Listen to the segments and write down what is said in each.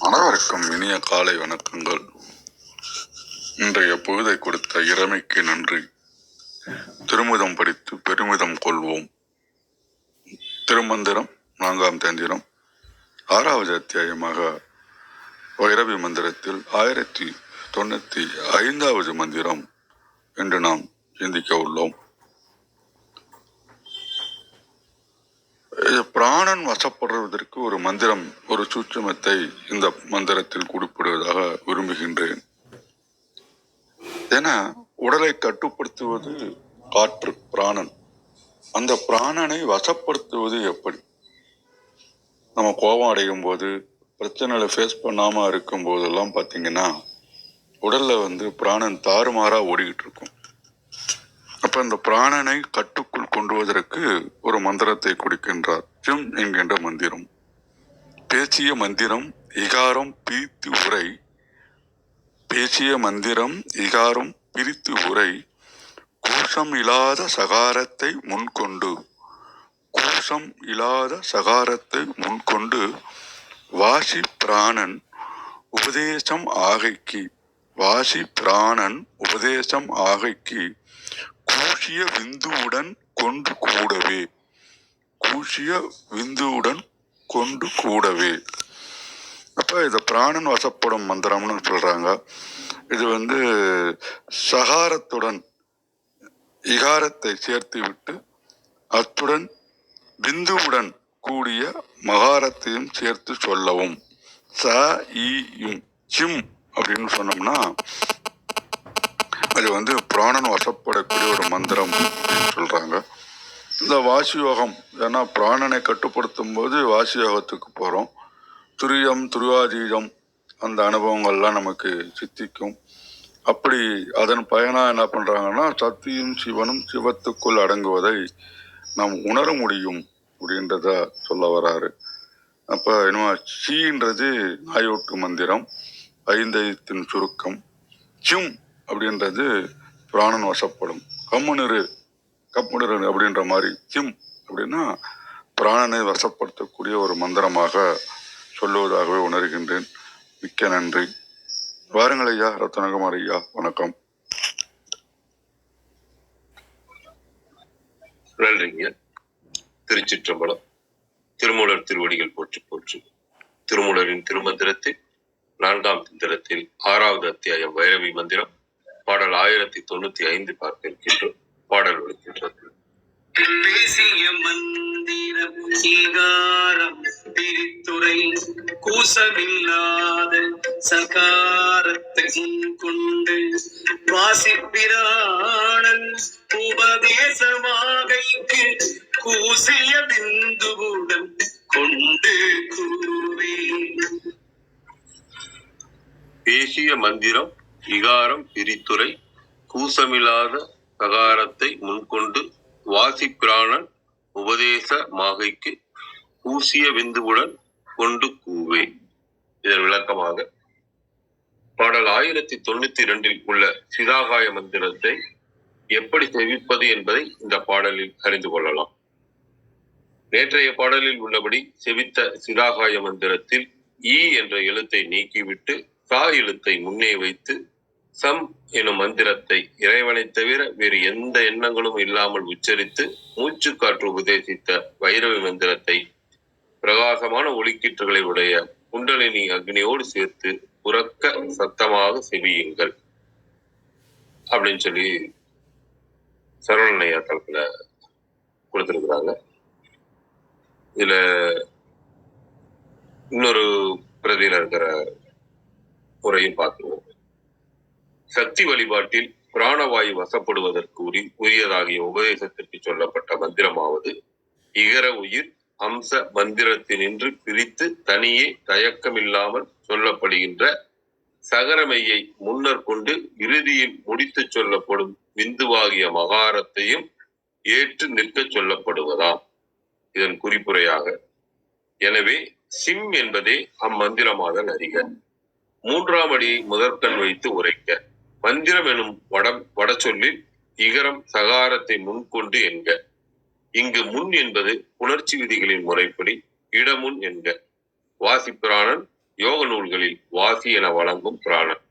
அனைவருக்கும் இனிய காலை வணக்கங்கள். இன்றைய பொழுதை கொடுத்த இறைமைக்கு நன்றி. திருமுதம் படித்து பெருமிதம் கொள்வோம். திருமந்திரம் 4ஆம் தந்திரம் 6வது அத்தியாயமாக வைரவி மந்திரத்தில் 1095வது மந்திரம் என்று நாம் சிந்திக்க உள்ளோம். பிராணன் வசப்படுவதற்கு ஒரு மந்திரம், ஒரு சூட்சுமத்தை இந்த மந்திரத்தில் குறிப்பிடுவதாக விரும்புகின்றேன். ஏன்னா உடலை கட்டுப்படுத்துவது காற்று, பிராணன். அந்த பிராணனை வசப்படுத்துவது எப்படி? நம்ம கோபம் அடையும் போது, பிரச்சனைகளை ஃபேஸ் பண்ணாம இருக்கும் போதெல்லாம் பார்த்தீங்கன்னா உடல்ல பிராணன் தாறுமாறா ஓடிக்கிட்டு இருக்கும். அப்ப அந்த பிராணனை கட்டுக்குள் கொண்டுவதற்கு ஒரு மந்திரத்தை கொடுக்கின்றார். ஜிம் என்கின்ற மந்திரம். பேசிய மந்திரம் இகாரம் பிரித்து உரை. பேசிய மந்திரம் இகாரம் பிரித்து உரை. கூசம் இல்லாத சகாரத்தை முன்கொண்டு. கூசம் இல்லாத சகாரத்தை முன்கொண்டு வாசி பிராணன் உபதேசம் ஆகைக்கு. வாசி பிராணன் உபதேசம் ஆகைக்கு கூசிய விந்துவுடன் கொண்டு கூடவே. கூசிய விந்துவுடன் கொண்டு கூடவே. அப்ப இது பிராணன் வசப்படும் மந்திரம்னு சொல்றாங்க. இது சகாரத்துடன் இகாரத்தை சேர்த்து விட்டு அத்துடன் விந்துவுடன் கூடிய மகாரத்தையும் சேர்த்து சொல்லவும். ச ஈயும் சிம் அப்படின்னு சொன்னோம்னா அது பிராணன் வசப்படக்கூடிய ஒரு மந்திரம் அப்படின்னு சொல்றாங்க. இந்த வாசியோகம், ஏன்னா பிராணனை கட்டுப்படுத்தும் போது வாசியோகத்துக்கு போறோம். துரியம் துரியாதீதம் அந்த அனுபவங்கள்லாம் நமக்கு சித்திக்கும். அப்படி அதன் பயனா என்ன பண்றாங்கன்னா, சக்தியும் சிவனும் சிவத்துக்குள் அடங்குவதை நாம் உணர முடியும் அப்படின்றத சொல்ல வராரு. அப்ப என்ன சீன்றது நாயோட்டு மந்திரம், ஐந்தயத்தின் சுருக்கம். சிம் அப்படின்றது பிராணன் வசப்படும். கம்முனிரு கம்முனிரு அப்படின்ற மாதிரி. சிம் அப்படின்னா பிராணனை வசப்படுத்தக்கூடிய ஒரு மந்திரமாக சொல்லுவதாகவே உணர்கின்றேன். மிக்க நன்றி. வாருங்கள் ஐயா. ரத்னகுமார் ஐயா, வணக்கம். நன்றிங்க. திருச்சிற்றம்பலம். திருமூலர் திருவடிகள் போற்றி போற்றி. திருமூலரின் திருமந்திரத்தில் 4ஆம் தந்திரத்தில் 6வது அத்தியாயம் வைரவி மந்திரம் பாடல் 1095 பார்க்க இருக்கின்றோம். பாடல் விடுக்கின்றது. பேசிய மந்திரம் ஈகாரம் பிரித்துரை. கூசமில்லாத சகாரத்தை கொண்டு வாசிப்பிராணன் உபதேசமாகைக்கு கூசிய பிந்துவுடன் கொண்டு கூவே. பேசிய மந்திரம் இகாரம் பிரித்துரை. கூசமில்லாத சகாரத்தை முன்கொண்டு வாசி பிராணன் உபதேச மாகைக்கு கூசிய விந்துவுடன் கொண்டு கூவே. இதன் விளக்கமாக பாடல் 1092 உள்ள சிதாகாய மந்திரத்தை எப்படி செவிப்பது என்பதை இந்த பாடலில் அறிந்து கொள்ளலாம். நேற்றைய பாடலில் உள்ளபடி செவித்த சிதாகாய மந்திரத்தில் ஈ என்ற எழுத்தை நீக்கிவிட்டு சா எழுத்தை முன்னே வைத்து சம் எனும் மந்திரத்தை இறைவனை தவிர வேறு எந்த எண்ணங்களும் இல்லாமல் உச்சரித்து மூச்சு காற்று உபதேசித்த வைரவி மந்திரத்தை பிரகாசமான ஒளிக்கீற்றுகளை உடைய குண்டலினி அக்னியோடு சேர்த்து உறக்க சத்தமாக செவியுங்கள் அப்படின்னு சொல்லி சரவணையா தளத்துல கொடுத்திருக்கிறாங்க. இதுல இன்னொரு பிரதியில இருக்கிற முறையும் பார்த்துருவோம். சக்தி வழிபாட்டில் பிராணவாயு வசப்படுவதற்கு உரியதாகிய உபதேசத்திற்கு சொல்லப்பட்ட மந்திரமாவது இகர உயிர் அம்ச மந்திரத்தினின்று பிரித்து தனியே தயக்கமில்லாமல் சொல்லப்படுகின்ற சகரமையை முன்னர் கொண்டு இறுதியில் முடித்து சொல்லப்படும் விந்துவாகிய மகாரத்தையும் ஏற்று நிற்க சொல்லப்படுவதாம். இதன் குறிப்புரையாக, எனவே சிம் என்பதே அம்மந்திரமாதல் அறிக. 3ஆம் அடியை முதற்கண் வைத்து உரைக்க. மந்திரம் எனும் வட சொல்லில் இகரம் சகாரத்தை முன்கொண்டு என்க. இங்கு முன் என்பது புணர்ச்சி விதிகளின் முறைப்படி இடமுன் என்க. வாசி பிராணன் யோக நூல்களில் வாசி என வழங்கும் பிராணன்.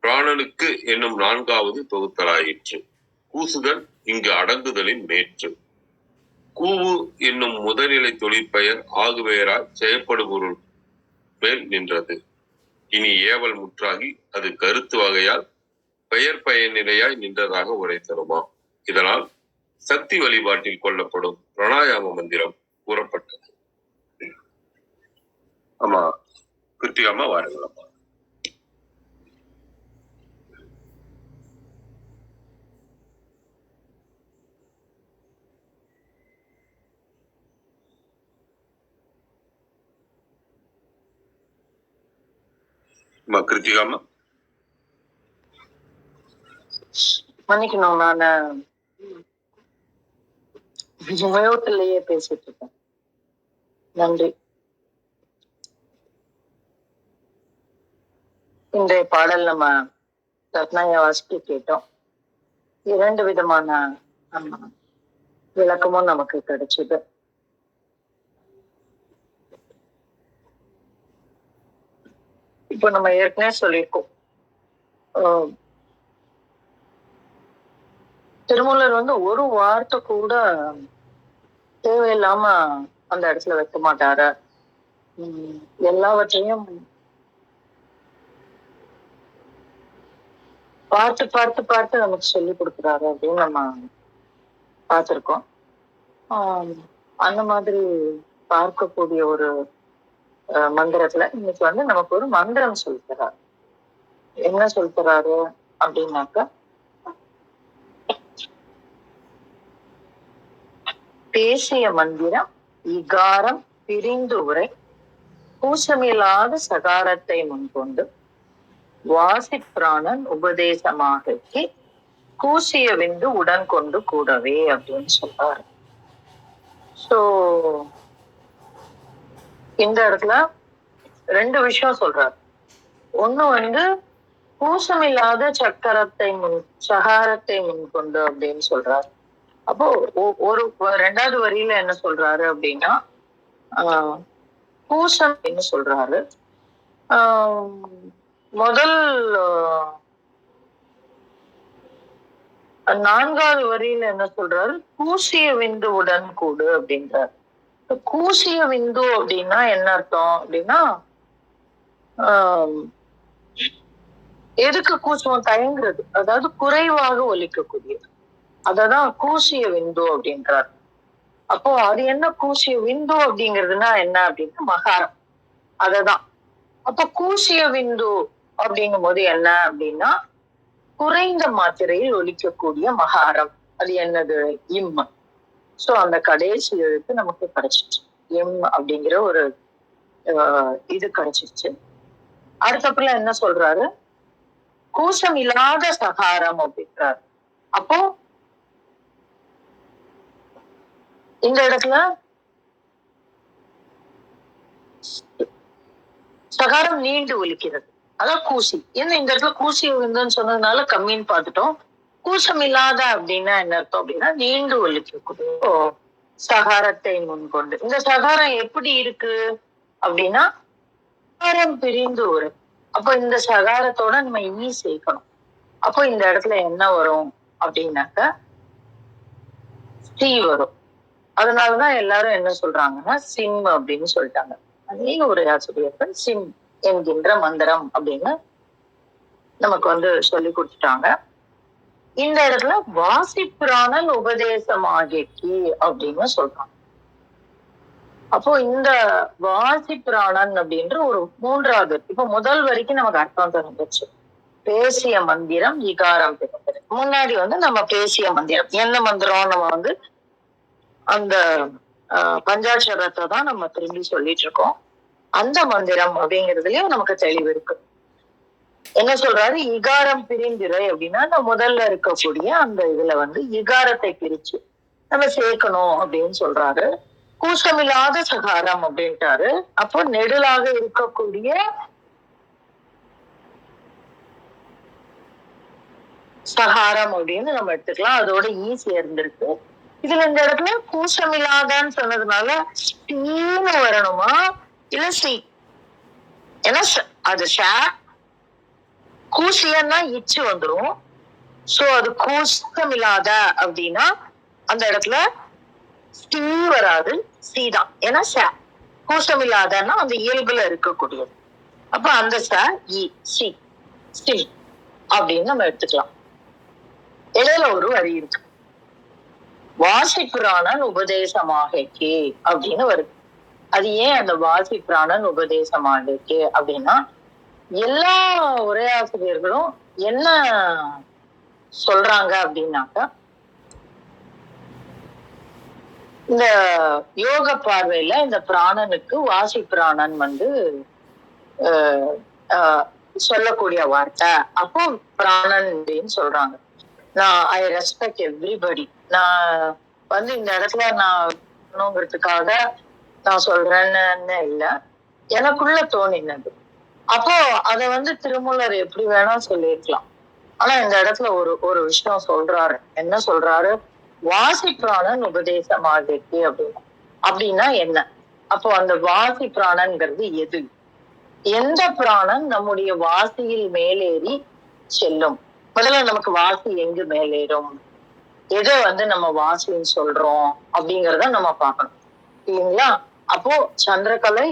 பிராணனுக்கு என்னும் 4வது தொகுத்தலாயிற்று. கூசுதல் இங்கு அடங்குதலின் மேற்று. கூவு என்னும் முதல்நிலை தொழிற்பெயர் ஆகுபெயரால் செயற்படுபொருள் மேல் நின்றது. இனி ஏவல் முற்றாகி அது கருத்து வகையால் பெயர் பயனிலையாய் நின்றதாக உரைத்தருமா. இதனால் சக்தி வழிபாட்டில் கொள்ளப்படும் பிராணாயாம மந்திரம் கூறப்பட்டது. ஆமா, கிருத்திகாமா வாருங்களம்மா. கிருத்திகாமா, மன்னிக்கணும், நான் மியூட்லயே பேசிட்டு இருக்கேன். நன்றி. இன்றைய பாடல் நம்ம ரத்னாயா வாசிக்க கேட்டோம். 2 விதமான விளக்கமும் நமக்கு கிடைச்சது. இப்போ நம்ம ஏற்கனவே சொல்லியிருக்கோம், திருமூலர் ஒரு வார்த்தை கூட தேவையில்லாம அந்த இடத்துல வைக்க மாட்டாரு. எல்லாவற்றையும் பார்த்து பார்த்து பார்த்து நமக்கு சொல்லி கொடுக்குறாரு அப்படின்னு நம்ம பார்த்திருக்கோம். அந்த மாதிரி பார்க்கக்கூடிய ஒரு மந்திரத்துல இன்னைக்கு நமக்கு ஒரு மந்திரம் சொல்லித்தராரு. என்ன சொல்லித்தராரு அப்படின்னாக்க, பேசிய மந்திரம் இகாரம் பிரிந்து உரை கூசமில்லாத சகாரத்தை முன்கொண்டு வாசி பிராணன் உபதேசமாக கூசிய விந்து உடன் கொண்டு கூடவே அப்படின்னு சொல்றாரு. சோ இந்த இடத்துல 2 விஷயம் சொல்றாரு. ஒண்ணு கூசமில்லாத சகாரத்தை முன்கொண்டு அப்படின்னு சொல்றாரு. அப்போ ஒரு 2வது வரியில என்ன சொல்றாரு அப்படின்னா, கூசம் என்ன சொல்றாரு. முதல் 4வது வரியில என்ன சொல்றாரு, கூசிய விந்து உடன் கூடு அப்படின்றாரு. கூசிய விந்து அப்படின்னா என்ன அர்த்தம் அப்படின்னா, எதுக்கு கூசுவோம், தயங்குறது, அதாவது குறைவாக ஒலிக்கக்கூடியது, அததான் கூசிய விந்து அப்படின்றார். அப்போ அது என்ன கூசிய விந்து அப்படிங்கிறதுனா என்ன அப்படின்னா மகாரம், அததான். அப்ப கூசிய விந்து அப்படிங்கும் போது என்ன அப்படின்னா, குறைந்த மாத்திரையில் ஒலிக்கக்கூடிய மகாரம். அது என்னது, இம். சோ அந்த கடைசி எழுத்து நமக்கு கிடைச்சிச்சு, எம் அப்படிங்கிற ஒரு இது கிடைச்சிருச்சு. அடுத்தப்புறம் என்ன சொல்றாரு, கூசம் இல்லாத சகாரம் அப்படின்றாரு. அப்போ இந்த இடத்துல சகாரம் நீண்டு ஒலிக்கிறது, அதான் கூசி. ஏன்னா இந்த இடத்துல கூசி விந்துன்னு சொன்னதுனால கம்மின்னு பார்த்துட்டோம். கூசம் இல்லாத அப்படின்னா என்ன அர்த்தம் அப்படின்னா நீண்டு ஒலிக்கக்கூடிய சகாரத்தை முன்கொண்டு. இந்த சகாரம் எப்படி இருக்கு அப்படின்னா சகாரம் பிரிந்து வரும். அப்போ இந்த சகாரத்தோட நம்ம ஈ சேர்க்கணும். அப்போ இந்த இடத்துல என்ன வரும் அப்படின்னாக்க சி வரும். அதனாலதான் எல்லாரும் என்ன சொல்றாங்கன்னா சிம் அப்படின்னு சொல்லிட்டாங்க. அதே ஒரு ஆசிரியர்கள் சிம் என்கின்ற மந்திரம் அப்படின்னு நமக்கு சொல்லி கொடுத்துட்டாங்க. இந்த இடத்துல வாசிப்பிராணன் உபதேசமாகி அப்படின்னு சொல்றாங்க. அப்போ இந்த வாசிப்பிராணன் அப்படின்ற ஒரு 3வது, இப்ப முதல் வரைக்கும் நமக்கு அர்த்தம் தெரிஞ்சிச்சு. பேசிய மந்திரம் இகாரம் பிறந்தது. முன்னாடி நம்ம பேசிய மந்திரம் என்ன மந்திரம், நம்ம அந்த பஞ்சாட்சரத்தை தான் நம்ம திரும்பி சொல்லிட்டு இருக்கோம். அந்த மந்திரம் அப்படிங்கிறதுலயும் நமக்கு தெளிவு இருக்கு. என்ன சொல்றாரு, இகாரம் பிரிந்திரை அப்படின்னா அந்த முதல்ல இருக்கக்கூடிய அந்த இதுல இகாரத்தை பிரிச்சு நம்ம சேர்க்கணும் அப்படின்னு சொல்றாரு. கூசமில்லாத சகாரம் அப்படின்ட்டாரு. அப்போ நெடுலாக இருக்கக்கூடிய சகாரம் அப்படின்னு நம்ம எடுத்துக்கலாம். அதோட ஈ சேர்ந்திருக்கு. இதுல இந்த இடத்துல கூசமில்லாதான்னு சொன்னதுனால டீன்னு வரணுமா இல்ல சி? ஏன்னா அது கூசியன்னா இச்சு வந்துரும். சோ அது கூசமில்லாத அப்படின்னா அந்த இடத்துல ஸ்டீ வராது, சி தான். ஏன்னா கூசமில்லாதன்னா அந்த இயல்புல இருக்கக்கூடியது. அப்ப அந்த இ சி ஸ்டில் அப்படின்னு நம்ம எடுத்துக்கலாம். இடையில ஒரு வரி இருக்கு, வாசிப்புராணன் உபதேசமாகே அப்படின்னு வருது. அது ஏன் அந்த வாசிப்புராணன் உபதேசமாகே அப்படின்னா, எல்லா உரையாசிரியர்களும் என்ன சொல்றாங்க அப்படின்னாக்கா, இந்த யோக பார்வையில இந்த பிராணனுக்கு வாசி பிராணன் வந்து சொல்லக்கூடிய வார்த்தை. அப்போ பிராணன் அப்படின்னு சொல்றாங்க. நான் ஐ ரெஸ்பெக்ட் எவ்ரிபடி. நான் வந்து இந்த இடத்துல நான் நான் சொல்றேன்னு இல்லை, எனக்குள்ள தோணினது. அப்போ அத வந்து திருமூலர் எப்படி வேணா சொல்லியிருக்கலாம். ஆனா இந்த இடத்துல ஒரு விஷயம் சொல்றாரு. என்ன சொல்றாரு? வாசி பிராணன் உபதேசமாகி அப்படின்னு. அப்படின்னா என்ன? அப்போ அந்த வாசி பிராணன்கிறது எது? எந்த பிராணன் நம்முடைய வாசியில் மேலேறி செல்லும்? முதல்ல நமக்கு வாசி எங்கு மேலேறும், எதை வந்து நம்ம வாசின்னு சொல்றோம் அப்படிங்கிறத நம்ம பார்க்கணும், இல்லைங்களா? அப்போ சந்திரகலை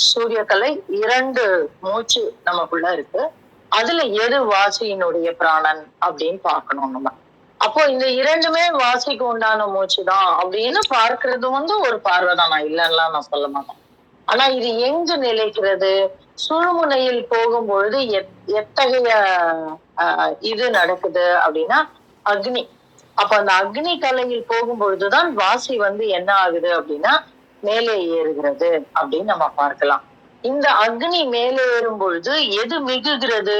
சூரியகலை 2 மூச்சு நமக்குள்ள இருக்கு. அதுல எது வாசியினுடைய பிராணன் அப்படின்னு பார்க்கணும் நம்ம. அப்போ இந்த 2மே வாசிக்கு உண்டான மூச்சுதான் அப்படின்னு பார்க்கிறது வந்து ஒரு பார்வைதான். நான் இல்லைன்னா நான் சொல்ல மாட்டேன். ஆனா இது எங்கு நிலைக்கிறது? சுழுமுனையில் போகும்பொழுது எத்தகைய இது நடக்குது அப்படின்னா அக்னி. அப்ப அந்த அக்னி கலையில் போகும்பொழுதுதான் வாசி வந்து என்ன ஆகுது அப்படின்னா மேலே ஏறுகிறது அப்படின்னு நம்ம பார்க்கலாம். இந்த அக்னி மேலே ஏறும் பொழுது எது மிகுகிறது?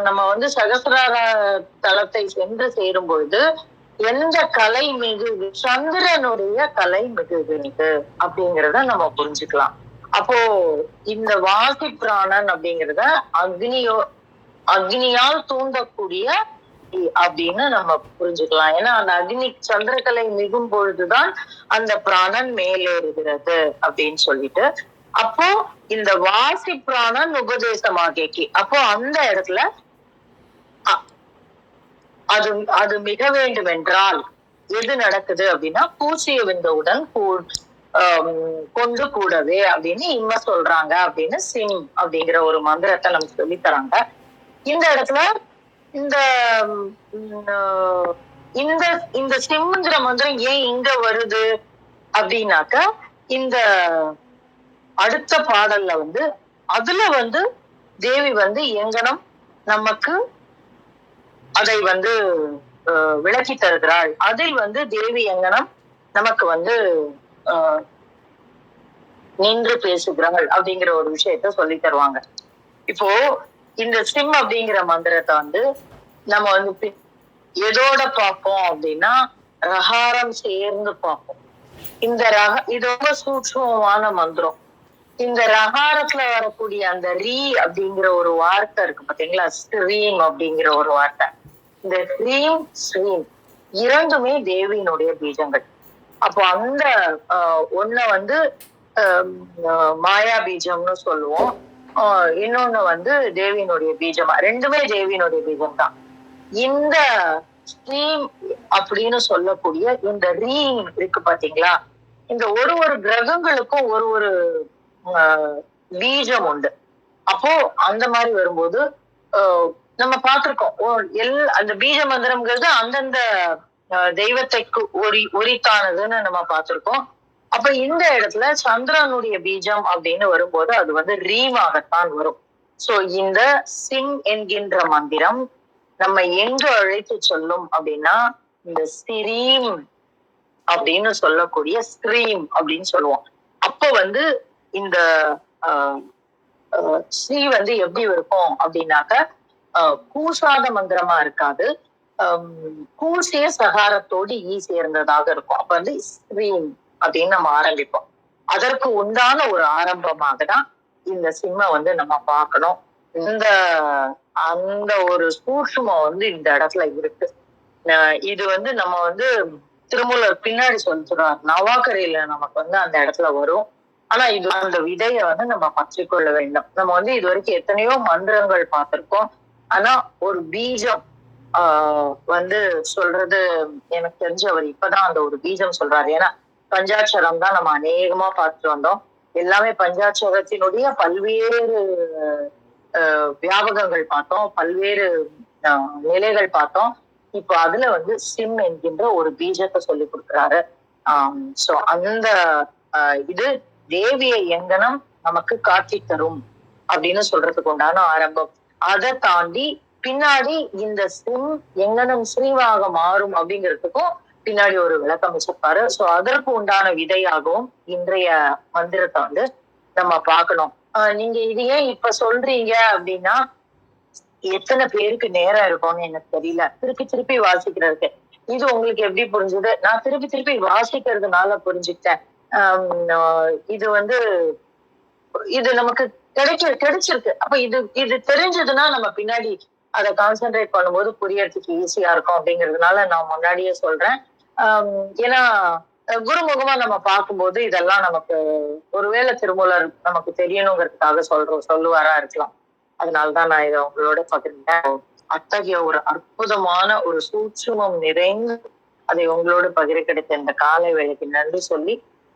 நம்ம வந்து சகசிரார தளத்தை சென்று சேரும் பொழுது எந்த கலை மிகுது? சந்திரனுடைய கலை மிகுகிறது அப்படிங்கிறத நம்ம புரிஞ்சுக்கலாம். அப்போ இந்த வாசி பிராணன் அப்படிங்கிறத அக்னியால் தூண்டக்கூடிய அப்படின்னு நம்ம புரிஞ்சுக்கலாம். ஏன்னா அந்த அக்னி சந்திரகலை மிகும் பொழுதுதான் அந்த பிராணன் மேலேறுகிறது அப்படின்னு சொல்லிட்டு, அப்போ இந்த வாசி பிராணன் உபதேசமாகி, அப்போ அந்த இடத்துல அது மிக வேண்டும் என்றால் எது நடக்குது அப்படின்னா பூசிய விந்தவுடன் கொண்டு கூடவே அப்படின்னு இம்ம சொல்றாங்க அப்படின்னு சிம் அப்படிங்கிற ஒரு மந்திரத்தை நமக்கு சொல்லி தராங்க. இந்த இடத்துல இந்த இந்த இந்த சிம்ங்கிற மந்திரம் ஏன் இங்க வருது அப்படின்னாக்க, இந்த அடுத்த பாடல்ல வந்து அதுல வந்து தேவி வந்து எங்கனம் நமக்கு அதை வந்து விளக்கி தருகிறாள். அதில் வந்து தேவி எங்கனம் நமக்கு வந்து நின்று பேசுகிறாள் அப்படிங்கிற ஒரு விஷயத்த சொல்லி தருவாங்க. இப்போ இந்த சிம் அப்படிங்கிற மந்திரத்தை வந்து நம்ம வந்து எதோட பார்ப்போம் அப்படின்னா ரகாரம் சேர்ந்து பார்ப்போம். இது ரொம்ப சூட்சமான மந்திரம். இந்த ரகாரத்துல வரக்கூடிய அந்த ரீ அப்படிங்கிற ஒரு வார்த்தை இருக்கு பாத்தீங்களா, ஸ்ரீம் அப்படிங்கிற ஒரு வார்த்தை. இந்த ஸ்ரீம் ஸ்ரீம் 2மே தேவியினுடைய பீஜங்கள். அப்போ அந்த ஒன்ன வந்து மாயா பீஜம்னு சொல்லுவோம், இன்னொன்னு வந்து தேவியினுடைய பீஜமா. 2மே தேவியினுடைய பீஜம் தான். இந்த ஸ்ரீம் அப்படின்னு சொல்லக்கூடிய இந்த ரீம் இருக்கு பாத்தீங்களா, இந்த ஒரு கிரகங்களுக்கும் ஒரு பீஜம் உண்டு. அப்போ அந்த மாதிரி வரும்போது நம்ம பார்த்திருக்கோம், அந்த பீஜ மந்திரம்ங்கிறது அந்தந்த தெய்வத்தைக்கு உரித்தானதுன்னு நம்ம பார்த்திருக்கோம். அப்ப இந்த இடத்துல சந்திரனுடைய பீஜம் அப்படின்னு வரும்போது அது வந்து ரீமாகத்தான் வரும். சோ இந்த சிம் என்கின்ற மந்திரம் நம்ம எங்க அழைத்து சொல்லும் அப்படின்னா இந்த ஸ்ரீம் அப்படின்னு சொல்லக்கூடிய ஸ்ரீம் அப்படின்னு சொல்லுவோம். அப்ப வந்து இந்த ஸ்ரீ வந்து எப்படி இருக்கும் அப்படின்னாக்க கூசாத மந்திரமா இருக்காது, கூசிய சகாரத்தோடு சேர்ந்ததாக இருக்கும். அப்ப வந்து ஸ்ரீம் அப்படின்னு நம்ம ஆரம்பிப்போம். அதற்கு உண்டான ஒரு ஆரம்பமாக தான் இந்த சிம்ம வந்து நம்ம பார்க்கணும். அந்த ஒரு சூட்சுமம் வந்து இந்த இடத்துல இருக்கு. இது வந்து நம்ம வந்து திருமூலர் பின்னாடி சொல்றார். நவாக்கரையில நமக்கு வந்து அந்த இடத்துல வரும். ஆனா இது அந்த விதையை வந்து நம்ம பற்றிக்கொள்ள வேண்டும். நம்ம வந்து இது வரைக்கும் எத்தனையோ மந்திரங்கள் பார்த்திருக்கோம். ஆனா ஒரு பீஜம் வந்து சொல்றது எனக்கு தெரிஞ்சு அவர் இப்பதான் அந்த ஒரு பீஜம் சொல்றாரு. ஏன்னா பஞ்சாட்சரம் தான் நம்ம அநேகமா பார்த்துட்டு வந்தோம். எல்லாமே பஞ்சாட்சரத்தினுடைய பல்வேறு வியாபகங்கள் பார்த்தோம், பல்வேறு நிலைகள் பார்த்தோம். இப்போ அதுல வந்து சிம் என்கின்ற ஒரு பீஜத்தை சொல்லி கொடுக்குறாரு. சோ அந்த இது தேவியை எங்கனம் நமக்கு காட்சி தரும் அப்படின்னு சொல்றதுக்கு உண்டான ஆரம்பம். அதை தாண்டி பின்னாடி இந்த சிம் எங்கனம் ஸ்ரீவாக மாறும் அப்படிங்கிறதுக்கும் பின்னாடி ஒரு விளக்கம் வச்சிருப்பாரு. சோ அதற்கு உண்டான விதையாகவும் இன்றைய மந்திரத்தை வந்து நம்ம பார்க்கணும். நீங்க இது ஏன் இப்ப சொல்றீங்க அப்படின்னா எத்தனை பேருக்கு நேரம் இருக்கும்னு எனக்கு தெரியல. திருப்பி திருப்பி வாசிக்கிறதுக்கு இது உங்களுக்கு எப்படி புரிஞ்சுது? நான் திருப்பி திருப்பி வாசிக்கிறதுனால புரிஞ்சுக்கிட்டேன். இது வந்து இது நமக்கு கிடைச்சிருக்கு. அப்ப இது தெரிஞ்சதுன்னா நம்ம பின்னாடி அதை கான்சென்ட்ரேட் பண்ணும்போது புரியறதுக்கு ஈஸியா இருக்கும் அப்படிங்கிறதுனால நான் முன்னாடியே சொல்றேன். ஏன்னா குருமுகமா நம்ம பார்க்கும்போது இதெல்லாம் நமக்கு ஒருவேளை திருமூலர் நமக்கு தெரியணுங்கிறதுக்காக சொல்லுவாரா இருக்கலாம். அதனாலதான் நான் இதை உங்களோட பகிர்ந்தேன். அத்தகைய ஒரு அற்புதமான ஒரு சூட்சுமம் நிறைந்து அதை உங்களோடு பகிர கிடைத்த இந்த காலை வேளைக்கு நன்றி சொல்லி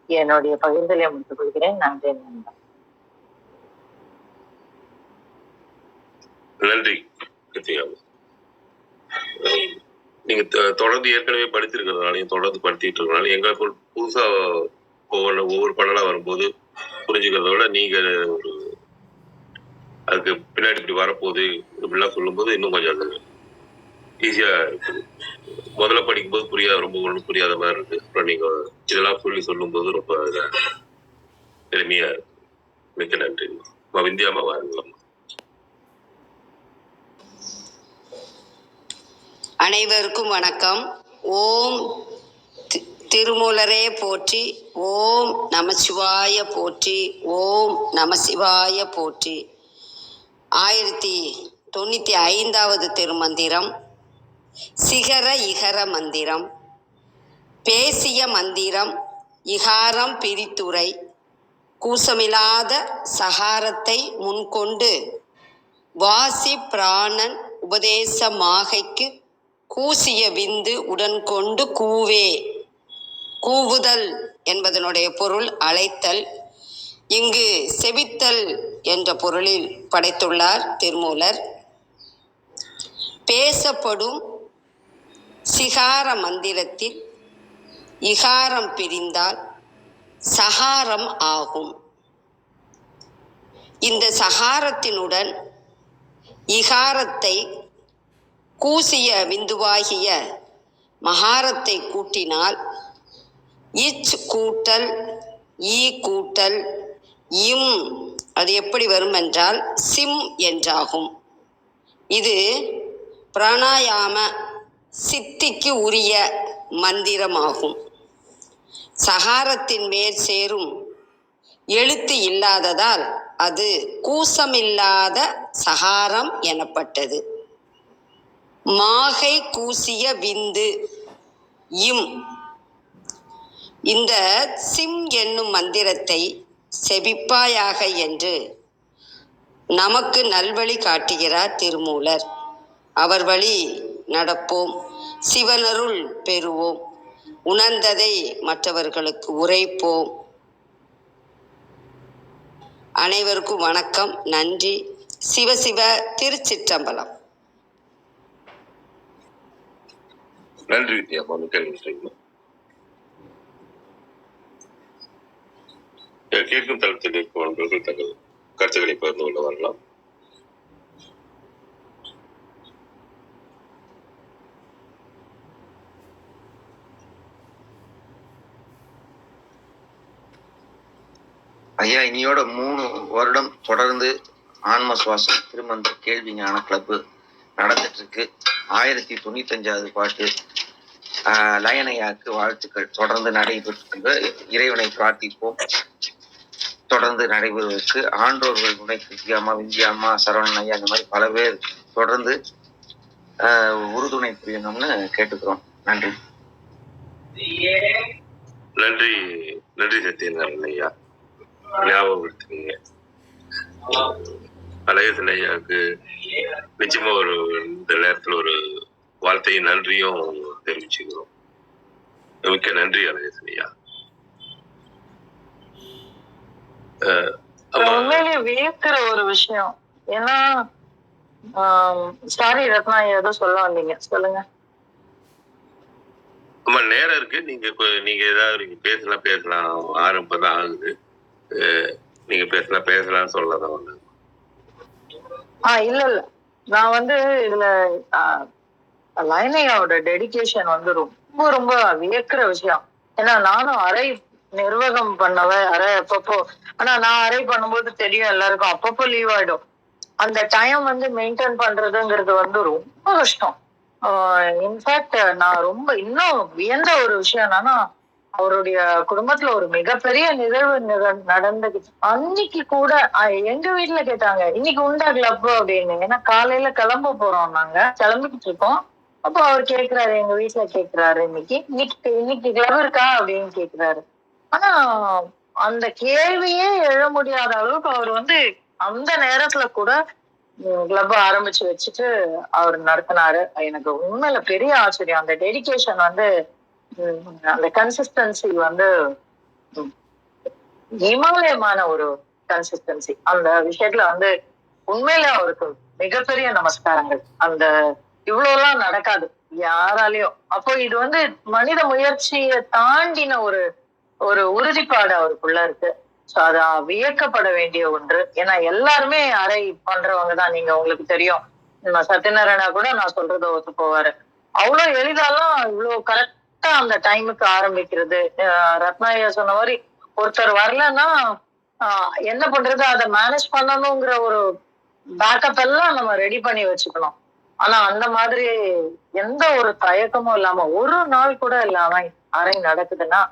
என்னுடைய பகிர்தலை முடித்துக் கொள்கிறேன். நன்றி. நன்றி. நீங்க தொடர்ந்து ஏற்கனவே படித்திருக்கிறதுனாலையும் தொடர்ந்து படித்திட்டு இருக்கிறதுனால எங்களுக்கு புதுசா ஒவ்வொரு பண்ணலா வரும்போது புரிஞ்சுக்கிறத விட நீங்க ஒரு அதுக்கு பின்னாடி இப்படி வரப்போகுது இப்படிலாம் சொல்லும்போது இன்னும் கொஞ்சம் ஈஸியா இருக்குது. முதல்ல படிக்கும்போது ரொம்ப ஒன்றும் புரியாத மாதிரி இருக்கு. அப்புறம் நீங்க இதெல்லாம் சொல்லும்போது ரொம்ப எளிமையா இருக்கு. மிக்க நன்றி. விந்தியாமா வாருங்களா. அனைவருக்கும் வணக்கம். ஓம் திருமூலரே போற்றி, ஓம் நமசிவாய போற்றி, ஓம் நமசிவாய போற்றி. 1095வது திருமந்திரம் சிகர இகர மந்திரம். பேசிய மந்திரம் இகாரம் பிரித்துரை. கூசமில்லாத சகாரத்தை முன்கொண்டு வாசி பிராணன் உபதேச மாகைக்கு கூசிய விந்து உடன் கொண்டு கூவே. கூவுதல் என்பதனுடைய பொருள் அழைத்தல். இங்கு செபித்தல் என்ற பொருளில் படைத்துள்ளார் திருமூலர். பேசப்படும் சிகார மந்திரத்தில் இகாரம் பிரிந்தால் சகாரம் ஆகும். இந்த சகாரத்தினுடன் இகாரத்தை கூசிய விந்துவாகிய மகாரத்தை கூட்டினால் இச் கூட்டல் ஈ கூட்டல் இம் அது எப்படி வரும் என்றால் சிம் என்றாகும். இது பிராணாயாம சித்திக்கு உரிய மந்திரமாகும். சகாரத்தின் மேல் சேரும் எழுத்து இல்லாததால் அது கூசமில்லாத சகாரம் எனப்பட்டது. மாகை கூசிய விந்து இம். இந்த சிம் என்னும் மந்திரத்தை செபிப்பாயாக என்று நமக்கு நல்வழி காட்டுகிறார் திருமூலர். அவர் வழி நடப்போம், சிவனருள் பெறுவோம், உணர்ந்ததை மற்றவர்களுக்கு உரைப்போம். அனைவருக்கும் வணக்கம், நன்றி. சிவசிவ. திருச்சிற்றம்பலம். நன்றி வித்யாமா, மிக்க நன்றி. கேட்கும் தளத்தில் இருக்கும் அன்பர்கள் தங்கள் கருத்துக்களை பகிர்ந்து கொள்ள வரலாம். ஐயா, இனியோட 3 வருடம் தொடர்ந்து ஆன்ம சுவாசம் திருமந்திர கேள்வி ஞான கிளப்பு நடந்துட்டு இருக்கு. 1095வது பாட்டு லயனையாக்கு வாழ்த்துக்கள் தொடர்ந்து நடைபெற்று இறைவனை பிரார்த்திப்போம். தொடர்ந்து நடைபெறுவதற்கு ஆன்றோர்கள் துணை கிருத்தியாமா, விந்தியாமா, சரவணன் ஐயா, இந்த மாதிரி பல பேர் தொடர்ந்து உறுதுணை புரியணும்னு கேட்டுக்கிறோம். நன்றி. நன்றி நன்றி சத்யநாராயண ஐயா, ஞாபகப்படுத்துனீங்க. அழகேசன் ஐயாவுக்கு நிச்சயமா இந்த நேரத்துல ஒரு வாழ்த்தையும் நன்றியும் தெரிவிச்சுக்கிறோம். மிக்க நன்றி அழகேசன் ஐயா. உண்மையிலேயே வியக்கிற ஒரு விஷயம். ஏன்னா சாரி ரத்னா, ஏதோ சொல்ல வந்தீங்க, சொல்லுங்க. ஆமா, நேரம் இருக்கு. நீங்க ஏதாவது பேசலாம். ஆரம்பம் தான் ஆகுது. நீங்க பேசலாம் சொல்லதான் ஒண்ணு. இல்ல நான் இதுல லைனையாவோட டெடிகேஷன் ரொம்ப ரொம்ப வியக்கிற விஷயம். ஏன்னா நானும் அரை நிர்வாகம் அரை அப்பப்போ. ஆனா நான் அரை பண்ணும்போது தெரியும் எல்லாருக்கும் அப்பப்போ லீவ் ஆயிடும். அந்த டைம் மெயின்டைன் பண்றதுங்கிறது ரொம்ப கஷ்டம். இன்ஃபேக்ட் நான் ரொம்ப இன்னும் வியந்த ஒரு விஷயம் என்னன்னா, அவருடைய குடும்பத்துல ஒரு மிகப்பெரிய நிகழ்வு நடந்துச்சு. அன்னைக்கு கூட எங்க வீட்டுல கேட்டாங்க, இன்னைக்கு உண்டா கிளப் அப்படின்னு. ஏன்னா காலையில கிளம்ப போறோம், நாங்க கிளம்பிக்கிட்டு இருக்கோம். அப்போ அவர் கேக்குறாரு, எங்க வீட்டுல கேக்குறாரு, இன்னைக்கு கிளப் இருக்கா அப்படின்னு கேக்குறாரு. ஆனா அந்த கேள்வியே எழ முடியாத அளவுக்கு அவர் அந்த நேரத்துல கூட கிளப் ஆரம்பிச்சு வச்சுட்டு அவர் நடத்தினாரு. எனக்கு உண்மையில பெரிய ஆச்சரியம். அந்த டெடிகேஷன் அந்த கன்சிஸ்டன்சி இமாலயமான ஒரு கன்சிஸ்டன்சி. அந்த விஷயத்துல உண்மையில அவருக்கு மிகப்பெரிய நமஸ்காரங்கள். அந்த இவ்வளவு எல்லாம் நடக்காது யாராலையும். அப்போ இது மனித முயற்சியை தாண்டின ஒரு ஒரு உறுதிப்பாடு அவருக்குள்ள இருக்கு. சோ அது வியக்கப்பட வேண்டிய ஒன்று. ஏன்னா எல்லாருமே அறை பண்றவங்க தான். உங்களுக்கு தெரியும், சத்யநாராயணா கூட நான் சொல்றத ஒத்து போவாரு. அவ்வளவு எளிதாலாம் இவ்வளவு கரெக்டா அந்த டைமுக்கு ஆரம்பிக்கிறது. ரத்னாயா சொன்ன மாதிரி ஒருத்தர் வரலன்னா என்ன பண்றது, அதை மேனேஜ் பண்ணணுங்கிற ஒரு பேக்கப் எல்லாம் நம்ம ரெடி பண்ணி வச்சுக்கணும். ஆனா அந்த மாதிரி எந்த ஒரு தயக்கமும் இல்லாம ஒரு நாள் கூட இல்லாம அறை நடக்குதுன்னா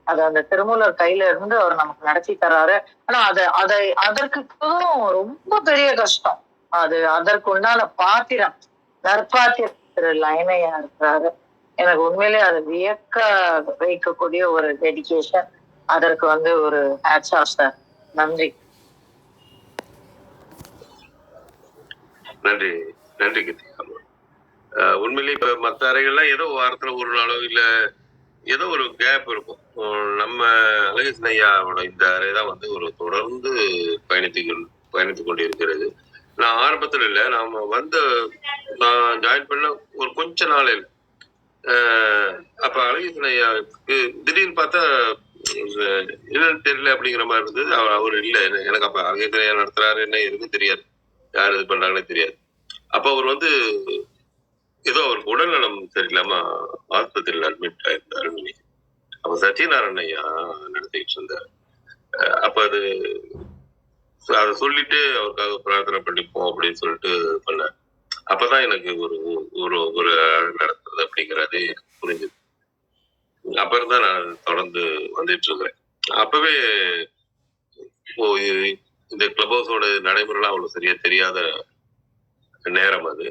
அது அந்த திருமூலர் கையில இருந்து அவர் நமக்கு நடத்தி தர்றாரு. ஆனா அதற்கு ரொம்ப பெரிய கஷ்டம். அதற்கு உண்டான பாத்திரம் நற்பாத்திரம் திரு லைனையா இருக்கிறாரு. எனக்கு உண்மையிலே அது வியக்க வைக்கக்கூடிய ஒரு டெடிகேஷன். அதற்கு ஒரு ஹேட்ஸ் ஆஃப் சார். நன்றி. நன்றி நன்றி கிருத்திகா. உண்மையிலேயே இப்ப மற்ற அறைகள்லாம் ஏதோ வாரத்துல ஒரு நாளோ இல்ல ஏதோ ஒரு கேப் இருக்கும். நம்ம அழகேசன் ஐயாவோட இந்த அறை தான் ஒரு தொடர்ந்து பயணித்துக் கொண்டிருக்கிறது. நான் ஆரம்பத்துல இல்ல, நான் ஜாயின் பண்ண ஒரு கொஞ்ச நாளில் அப்ப அழகேசன் ஐயாவுக்கு திடீர்னு பார்த்தா என்னன்னு தெரியல அப்படிங்கிற மாதிரி இருந்தது. அவர் இல்ல, எனக்கு அப்ப அழகேசன் ஐயா நடத்துறாரு என்ன எதுவும் தெரியாது, யார் இது பண்றாங்கன்னு தெரியாது. அப்ப அவர் ஏதோ அவருக்கு உடல்நலம் சரியில்லாம ஆஸ்பத்திரியில் அட்மிட் ஆயிருந்தாரு. அப்ப சத்யநாராயண ஐயா நடத்திட்டு இருந்தார். அப்ப அதை சொல்லிட்டு அவருக்காக பிரார்த்தனை பண்ணிப்போம் அப்படின்னு சொல்லிட்டு பண்ணார். அப்பதான் எனக்கு ஒரு நடத்துறது அப்படிங்கிறது புரிஞ்சுது. அப்ப இருந்தா நான் தொடர்ந்து வந்துட்டு இருக்கிறேன். அப்பவே இந்த கிளப் ஹவுஸோட நடைமுறைலாம் அவ்வளவு சரியா தெரியாத நேரம் அது.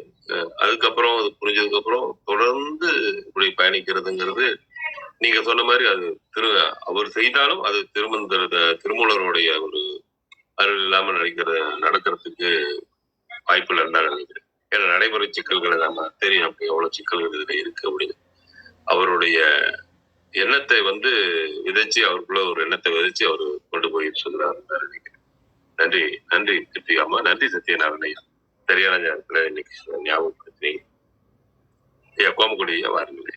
அதுக்கப்புறம் அது புரிஞ்சதுக்கு அப்புறம் தொடர்ந்து இப்படி பயணிக்கிறதுங்கிறது நீங்க சொன்ன மாதிரி அது அவர் செய்தாலும் அது திருமூலருடைய ஒரு அருள் இல்லாம நடக்கிறதுக்கு வாய்ப்பு இல்லைன்னு தான் நினைக்கிறேன். ஏன்னா நடைமுறை சிக்கல்களை நம்ம தெரியும், அப்படி எவ்வளவு சிக்கல்கள் இதுல இருக்கு அப்படின்னு. அவருடைய எண்ணத்தை விதைச்சு, அவருக்குள்ள ஒரு எண்ணத்தை விதைச்சு அவரு கொண்டு போயிட்டு இருக்கிறாருன்னு நினைக்கிறேன். நன்றி நன்றி கிருத்திகாமா. நன்றி சத்யநாராயண ஐயா. சரியான நேரத்துல இன்னைக்கு ஞாபகப்படுத்தி கோமக்குடி வாருங்களே.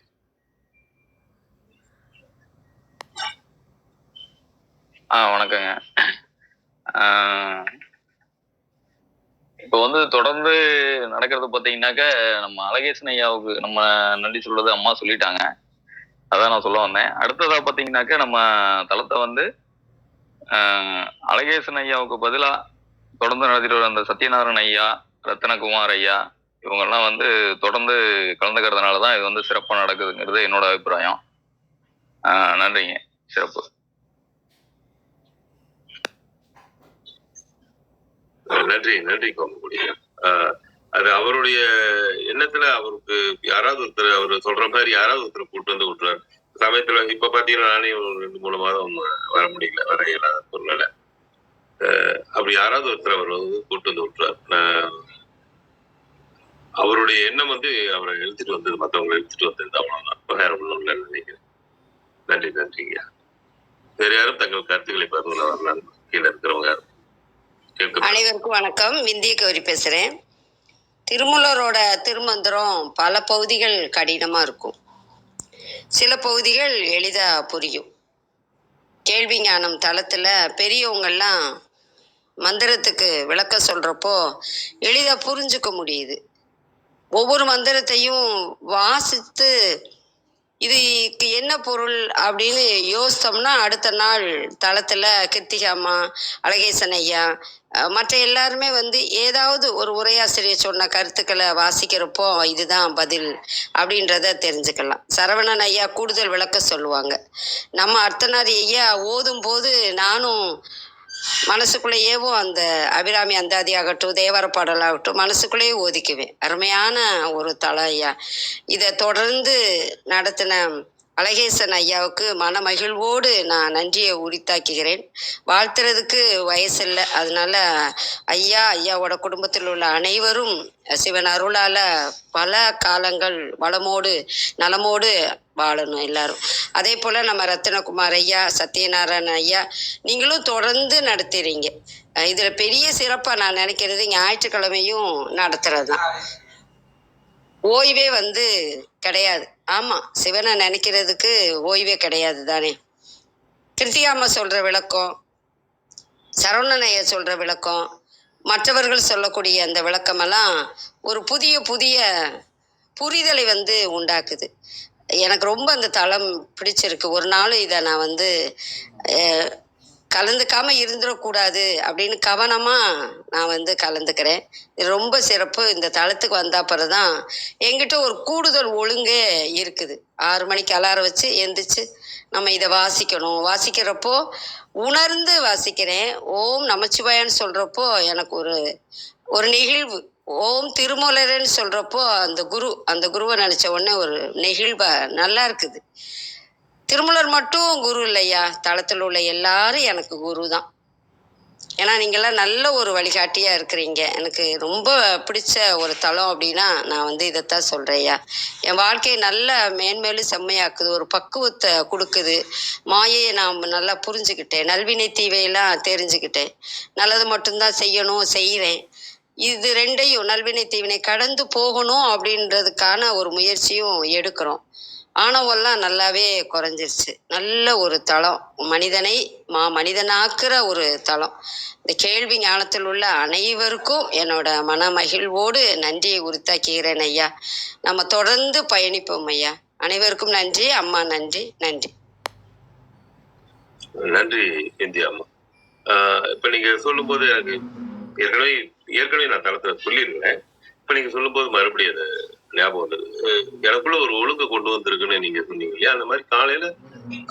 வணக்கங்க. இப்போ தொடர்ந்து நடக்கிறது பார்த்தீங்கன்னாக்க, நம்ம அழகேசன் ஐயாவுக்கு நம்ம நன்றி சொல்றது அம்மா சொல்லிட்டாங்க. அதான் நான் சொல்ல வந்தேன். அடுத்ததா பார்த்தீங்கன்னாக்க, நம்ம தளத்தை அழகேசன் ஐயாவுக்கு பதிலா தொடர்ந்து நடத்திட்டு வர அந்த சத்யநாராயண ஐயா, ரத்னகுமார் ஐயா இவங்கெல்லாம் தொடர்ந்து கலந்துக்கிறதுனால தான் இது சிறப்பாக நடக்குதுங்கிறது என்னோட அபிப்பிராயம். நன்றிங்க. சிறப்பு. நன்றி கோமக்குடி. அது அவருடைய எண்ணத்துல அவருக்கு யாராவது ஒருத்தர் அவர் சொல்ற மாதிரி யாராவது ஒருத்தர் கூட்டு விட்டுறாரு. சமயத்துல இப்ப பாத்தீங்கன்னா நானே ஒரு 2-3 மாதம் வர முடியல, வர இயலாத சூழ்நிலை. அப்படி யாராவது ஒருத்தர் அவர் வந்து கூட்டு வந்து விட்டுறாரு. அவருடைய எண்ணம் வந்து அவரை எழுத்துட்டு வந்தது, மற்றவங்களை எழுத்துட்டு வந்தது, அவ்வளவுதான். வேற ஒன்றும் இல்லைன்னு நினைக்கிறேன். நன்றி, நன்றிங்க. வேற யாரும் தங்கள் கருத்துக்களை பகிர்ந்து வரலாம்? கீழே இருக்கிறவங்க யாரும் கேட்க. அனைவருக்கும் வணக்கம். விந்திய கௌரி பேசுறேன். திருமூலரோட திருமந்திரம் பல பகுதிகள் கடினமா இருக்கும், சில பகுதிகள் எளிதா புரியும். கேள்வி ஞானம் தளத்துல பெரியவங்கெல்லாம் மந்திரத்துக்கு விளக்க சொல்றப்போ எளிதா புரிஞ்சுக்க முடியுது. ஒவ்வொரு மந்திரத்தையும் வாசித்து இதுக்கு என்ன பொருள் அப்படின்னு யோசித்தோம்னா அடுத்த நாள் தளத்துல கிருத்திகாமா, அழகேசன் ஐயா, மற்ற எல்லாருமே வந்து ஏதாவது ஒரு உரையாசிரியர் சொன்ன கருத்துக்களை வாசிக்கிறப்போ இதுதான் பதில் அப்படின்றத தெரிஞ்சுக்கலாம். சரவணன் ஐயா கூடுதல் விளக்க சொல்லுவாங்க. நம்ம அர்த்தநாரி ஐயா ஓதும் போது நானும் மனசுக்குள்ளேயேவும் அந்த அபிராமி அந்தாதி ஆகட்டும், தேவார பாடலாகட்டும் மனசுக்குள்ளேயே ஓதிக்குவேன். அருமையான ஒரு தலம் ஐயா. இதை தொடர்ந்து நடத்தின அழகேசன் ஐயாவுக்கு மன மகிழ்வோடு நான் நன்றியை உரித்தாக்குகிறேன். வாழ்த்துறதுக்கு வயசில்லை, அதனால ஐயாவோட குடும்பத்தில் உள்ள அனைவரும் சிவன் அருளால பல காலங்கள் வளமோடு நலமோடு வாழணும் எல்லாரும். அதே போல நம்ம ரத்தினகுமார் ஐயா, சத்யநாராயண ஐயா, நீங்களும் தொடர்ந்து நடத்துறீங்க. இதுல பெரிய சிறப்பா நான் நினைக்கிறது ஞாயிற்றுக்கிழமையும் நடத்துறது தான். ஓய்வே வந்து கிடையாது. ஆமா, சிவனை நினைக்கிறதுக்கு ஓய்வே கிடையாது தானே. கிருத்திகாமா சொல்ற விளக்கம், சரவணனைய சொல்ற விளக்கம், மற்றவர்கள் சொல்லக்கூடிய அந்த விளக்கமெல்லாம் ஒரு புதிய புரிதலை வந்து உண்டாக்குது. எனக்கு ரொம்ப அந்த தளம் பிடிச்சிருக்கு. ஒரு நாள் இதை நான் வந்து கலந்துக்காம இருந்துடக்கூடாது அப்படின்னு கவனமா நான் வந்து கலந்துக்கிறேன். இது ரொம்ப சிறப்பு. இந்த தளத்துக்கு வந்த அப்புறம்தான் என்கிட்ட ஒரு கூடுதல் ஒழுங்கே இருக்குது. 6 மணிக்கு அலாரம் வச்சு எந்திரிச்சு நம்ம இதை வாசிக்கணும். வாசிக்கிறப்போ உணர்ந்து வாசிக்கிறேன். ஓம் நமச்சிவாயன்னு சொல்றப்போ எனக்கு ஒரு நெகிழ்வு. ஓம் திருமூலர்ன்னு சொல்றப்போ அந்த குருவை நினைச்ச உடனே ஒரு நெகிழ்வா நல்லா இருக்குது. திருமூலர் மட்டும் குரு இல்லையா, தளத்தில் உள்ள எல்லாரும் எனக்கு குரு தான். ஏன்னா நீங்கள்லாம் நல்ல ஒரு வழிகாட்டியா இருக்கிறீங்க. எனக்கு ரொம்ப பிடிச்ச ஒரு தளம் அப்படின்னா நான் வந்து இதைத்தான் சொல்றேன்யா. என் வாழ்க்கையை நல்லா மேன்மேலும் செம்மையாக்குது, ஒரு பக்குவத்தை கொடுக்குது. மாயையை நான் நல்லா புரிஞ்சுக்கிட்டேன், நல்வினை தீவையெல்லாம் தெரிஞ்சுக்கிட்டேன். நல்லது மட்டும்தான் செய்கிறேன். இது ரெண்டையும் நல்வினை தீவினை கடந்து போகணும் அப்படின்றதுக்கான ஒரு முயற்சியும் எடுக்கிறோம். ஆணவெல்லாம் நல்லாவே குறைஞ்சிருச்சு. நல்ல ஒரு தளம், மனிதனை மனிதனாக்குற ஒரு தளம். இந்த கேள்வி ஞானத்தில் உள்ள அனைவருக்கும் என்னோட மன மகிழ்வோடு நன்றியை உரித்தாக்குகிறேன் ஐயா. நம்ம தொடர்ந்து பயணிப்போம் ஐயா. அனைவருக்கும் நன்றி அம்மா. நன்றி. நன்றி இந்தியா அம்மா. இப்ப நீங்க சொல்லும் போது எனக்கு ஏற்கனவே நான் தளத்துல சொல்லியிருந்தேன். இப்ப நீங்க சொல்லும் போது மறுபடியும் அது ஞாபகம் வந்தது. எனக்குள்ள ஒரு ஒழுங்கு கொண்டு வந்திருக்குன்னு நீங்க சொன்னீங்க இல்லையா, அந்த மாதிரி காலையில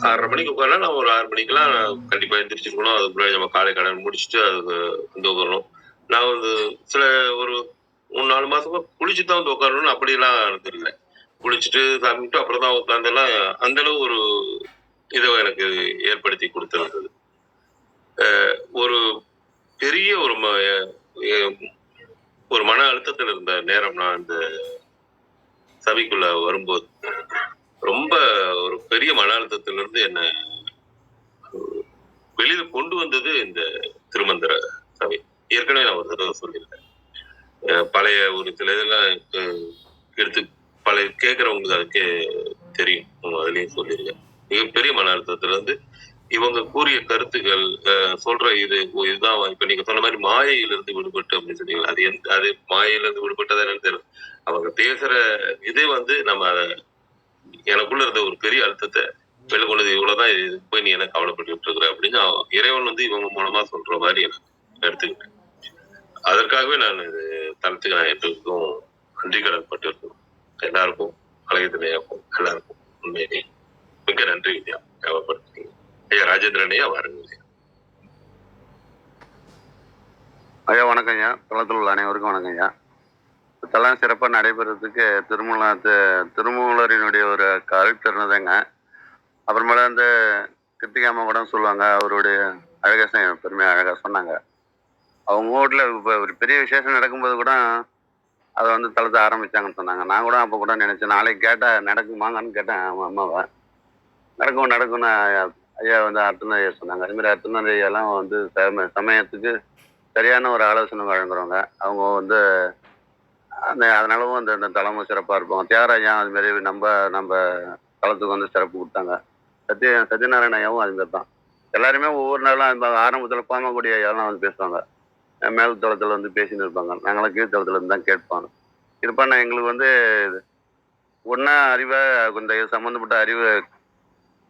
6:30 மணிக்கு உட்காரலாம். நான் ஒரு 6 மணிக்கெல்லாம் கண்டிப்பா எந்திரிச்சிருக்கணும். அதுக்கு முன்னாடி நம்ம காலை கடன் முடிச்சுட்டு அதுக்கு வந்து உட்காரணும். நான் வந்து ஒரு 3-4 மாசமா குளிச்சுதான் வந்து உட்காரணும்னு அப்படியெல்லாம் இருந்திருந்தேன். குளிச்சுட்டு சாப்பிட்டு அப்புறம் தான் உட்காந்தெல்லாம் அந்த அளவு ஒரு இதை எனக்கு ஏற்படுத்தி கொடுத்துருந்தது. ஒரு பெரிய ஒரு மன அழுத்தத்தில் இருந்த நேரம் நான் இந்த சபைக்குள்ள வரும்போது ரொம்ப ஒரு பெரிய மன அழுத்தத்திலிருந்து என்ன வெளியில கொண்டு வந்தது இந்த திருமந்திர சபை. ஏற்கனவே நான் ஒரு தடவை சொல்லியிருக்கேன். பழைய ஒரு சில இதெல்லாம் எடுத்து பழைய கேட்கறவங்களுக்கு அதுக்கே தெரியும், அதுலயும் சொல்லியிருக்கேன். மிகப்பெரிய மன அழுத்தத்திலிருந்து இவங்க கூறிய கருத்துக்கள் சொல்ற இதுதான். இப்ப நீங்க சொன்ன மாதிரி மாயையிலிருந்து விடுபட்டு அப்படின்னு சொன்னீங்க. அது மாயையிலிருந்து விடுபட்டதா என்னன்னு தெரியல. அவங்க பேசுற இதே வந்து நம்ம எனக்குள்ள இருந்த ஒரு பெரிய அழுத்தத்தை வெளிக்கொண்டது. இவ்வளவுதான், போய் நீ என்ன கவலைப்பட்டு இருக்கிற அப்படின்னு இறைவன் வந்து இவங்க மூலமா சொல்ற மாதிரி எனக்கு எடுத்துக்கிட்டேன். அதற்காகவே நான் தளத்துக்கு நான் எப்போதும் நன்றி கடன் பட்டு இருக்கணும். எல்லாருக்கும் அழகத்தினையாக்கும் எல்லாருக்கும் உண்மையிலே மிக நன்றி வித்யா. தேவைப்படுத்தீங்க ஐயா. ராஜேந்திரனையா வாருங்க ஐயா. வணக்கம் ஐயா. தளத்தில் உள்ள அனைவருக்கும் வணக்கம் ஐயா. தளம் சிறப்பாக நடைபெறதுக்கு திருமூலரினுடைய ஒரு கருத்து இருந்ததுங்க. அப்புறமேல அந்த கிருத்திகாமா கூட சொல்லுவாங்க, அவருடைய அழகேசன் பெருமையாக அழகாக சொன்னாங்க. அவங்க வீட்டில் இப்போ ஒரு பெரிய விசேஷம் நடக்கும்போது கூட அதை வந்து தளர்த்த ஆரம்பிச்சாங்கன்னு சொன்னாங்க. நான் கூட அப்போ கூட நினைச்சேன், நாளைக்கு கேட்டேன் நடக்குமாங்கன்னு கேட்டேன் அவன் அம்மாவை. நடக்கும்னு ஐயா வந்து அர்த்தனா ஐயா சொன்னாங்க. அதே மாதிரி அர்த்தனா ஐயாலாம் வந்து சமயத்துக்கு சரியான ஒரு ஆலோசனை வழங்குறவங்க. அவங்க வந்து அதனாலவும் அந்த தலைமை சிறப்பாக இருப்பாங்க. தியாகராஜா அது மாதிரி நம்ம தளத்துக்கு வந்து சிறப்பு கொடுத்தாங்க. சத்யநாராயண ஐயாவும் அது மாதிரி தான். எல்லாருமே ஒவ்வொரு நாளும் அந்த ஆரம்பத்தில் பாமக்கூடிய ஐயாலாம் வந்து பேசுவாங்க. மேல் தளத்தில் வந்து பேசின்னு இருப்பாங்க. நாங்களாம் கீழ் தளத்தில் இருந்து தான் கேட்பாங்க. இருப்பான எங்களுக்கு வந்து ஒன்றா அறிவை கொஞ்சம் இது சம்மந்தப்பட்ட அறிவு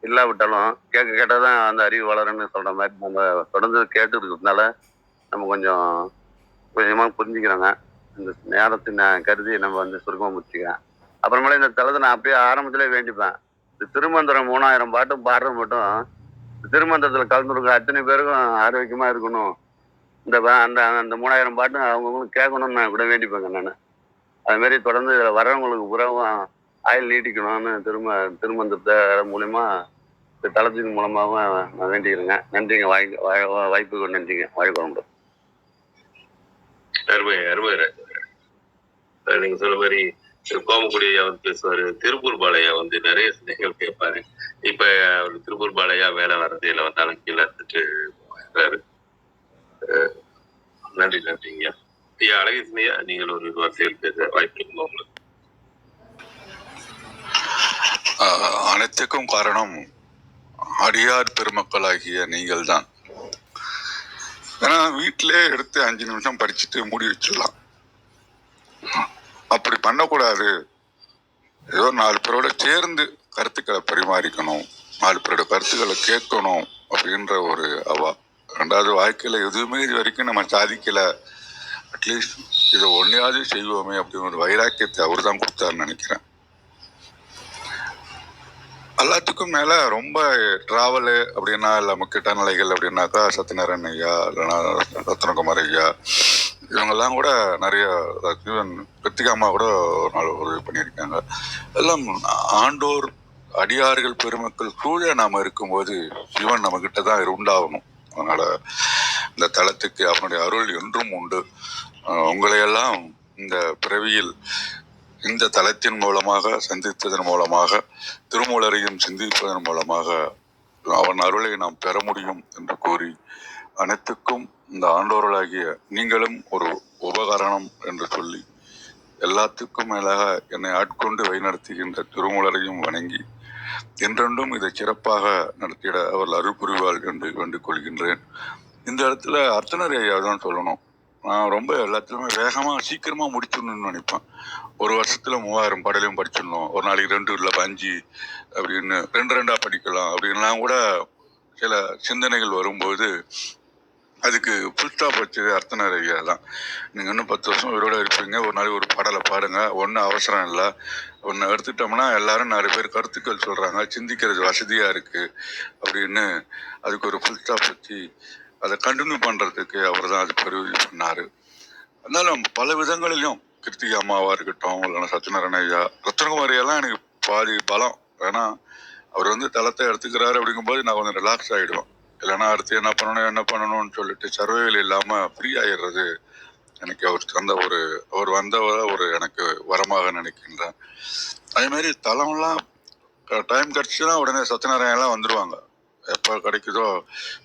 இல்லாவிட்டாலும் கேட்டால் தான் அந்த அறிவு வளரும்னு சொல்கிற மாதிரி நம்ம தொடர்ந்து கேட்டு இருக்கிறதுனால நம்ம கொஞ்சமாக புரிஞ்சுக்கிறாங்க. இந்த நேரத்தை நான் கருதி நம்ம வந்து சுருக்கமாக முடிச்சுக்கிறேன். அப்புறமேல இந்த தளத்தை நான் அப்படியே ஆரம்பத்திலே வேண்டிப்பேன். இந்த திருமந்திரம் 3000 பாட்டும் பாடுறது மட்டும் திருமந்திரத்தில் கலந்துருக்க அத்தனை பேருக்கும் ஆரோக்கியமாக இருக்கணும். அந்த 3000 பாட்டும் அவங்கவுங்களுக்கு கேட்கணும்னு நான் கூட வேண்டிப்பேங்க. நான் அதுமாரி தொடர்ந்து இதில் வர்றவங்களுக்கு புறவும் ஆயுள் நீட்டிக்கணும்னு திருமந்திரத்தை மூலிமா இந்த தளத்தின் மூலமாகவும் நான் வேண்டிக்கிறேங்க. நன்றிங்க. வாய்ப்புக்கு நன்றிங்க. வாழ்க்கை அருமை அருமை ராஜா. நீங்க சொல்ல மாதிரி கோமக்குடி ஐயா வந்து பேசுவாரு. திருப்பூர் பாலையா வந்து நிறைய சிலைகள் கேட்பாரு. இப்ப அவர் திருப்பூர் பாலையா வேலை வர்றது இல்லை வந்தாலும் கீழே இருந்துட்டு போறாரு. நன்றிங்க ஐயா. அழகேசனையா நீங்கள் ஒரு வரிசையில் பேச வாய்ப்பு இருக்குமா உங்களுக்கு? அனைத்துக்கும் காரணம் அடியார் பெருமக்களாகிய நீங்கள் தான். ஏன்னா வீட்டிலே எடுத்து 5 நிமிஷம் படிச்சுட்டு மூடி வச்சிடலாம். அப்படி பண்ணக்கூடாது. ஏதோ 4 பேரோட சேர்ந்து கருத்துக்களை பரிமாறிக்கணும், 4 பேரோட கருத்துக்களை கேட்கணும் அப்படின்ற ஒரு அவா. 2வது வாழ்க்கையில எதுவுமே இது வரைக்கும் நம்ம சாதிக்கல, அட்லீஸ்ட் இதை ஒன்னையாவது செய்வோமே அப்படின்னு ஒரு வைராக்கியத்தை அவர் தான் கொடுத்தாருன்னு நினைக்கிறேன். எல்லாத்துக்கும் மேல ரொம்ப டிராவலு அப்படின்னா இல்லை முக்கிட்ட நிலைகள் அப்படின்னாக்கா சத்யநாராயண ஐயா இல்லைன்னா ரத்னகுமார் ஐயா இவங்கெல்லாம் கூட நிறைய ஈவன் கிருத்திகாமா கூட ஒரு நாள் உதவி பண்ணியிருக்காங்க. எல்லாம் ஆண்டோர் அடியார்கள் பெருமக்கள் சூழ நாம இருக்கும்போது சிவன் நம்ம கிட்ட தான் உண்டாகணும். அதனால இந்த தலத்துக்கு அவனுடைய அருள் என்றும் உண்டு. உங்களையெல்லாம் இந்த பிறவியில் இந்த தலத்தின் மூலமாக சந்தித்ததன் மூலமாக திருமூலரையும் சிந்திப்பதன் மூலமாக அவன் அருளை நாம் பெற முடியும் என்று கூறி, அனைத்துக்கும் இந்த ஆண்டோர்களாகிய நீங்களும் ஒரு உபகரணம் என்று சொல்லி, எல்லாத்துக்கும் மேலாக என்னை ஆட்கொண்டு வழிநடத்துகின்ற திருமூலரையும் வணங்கி என்றென்றும் இதை சிறப்பாக நடத்திட அவர்கள் அருள் புரிவாள் என்று வேண்டிக் கொள்கின்றேன். இந்த இடத்துல அர்த்தனர் ஐயா தான் சொல்லணும். நான் ரொம்ப எல்லாத்துலையுமே வேகமாக சீக்கிரமாக முடிச்சிடணும்னு நினைப்பேன். ஒரு வருஷத்துல 3000 பாடலையும் படிச்சிடணும், ஒரு நாளைக்கு 2 இல்லை 5 அப்படின்னு 2 படிக்கலாம் அப்படின்லாம் கூட சில சிந்தனைகள் வரும்போது அதுக்கு ஃபுல் ஸ்டாப் வச்சது அர்த்தனர் ஐயா தான். நீங்கள் இன்னும் 10 வருஷம் உயிரோட இருப்பீங்க, ஒரு நாளைக்கு ஒரு பாடலை பாடுங்க, ஒன்றும் அவசரம் இல்லை. ஒன்று எடுத்துட்டோம்னா எல்லாரும் நிறைய பேர் கருத்துக்கள் சொல்கிறாங்க, சிந்திக்கிறது வசதியாக இருக்குது அப்படின்னு அதுக்கு ஒரு ஃபுல் ஸ்டாப் வச்சு அதை கண்டினியூ பண்ணுறதுக்கு அவர் தான் அது பெருவி பண்ணார். அதனால பல விதங்களிலும் கிருத்திகா அம்மாவாக இருக்கட்டும், இல்லைன்னா சத்யநாராயண ஐயா, ரத்னகுமார் ஐயாலாம் எனக்கு பாதி பலம். ஏன்னா அவர் வந்து தளத்தை எடுத்துக்கிறாரு அப்படிங்கும்போது நான் கொஞ்சம் ரிலாக்ஸ் ஆகிடுவேன். இல்லைன்னா அடுத்து என்ன பண்ணணும்னு சொல்லிட்டு சர்வைவல் இல்லாமல் ஃப்ரீ ஆகிடுறது எனக்கு அவர் வந்த ஒரு எனக்கு வரமாக நினைக்கின்றேன். அதேமாரி தளம்லாம் டைம் கிடச்சுன்னா உடனே சத்யநாராயணெல்லாம் வந்துடுவாங்க. எப்போ கிடைக்குதோ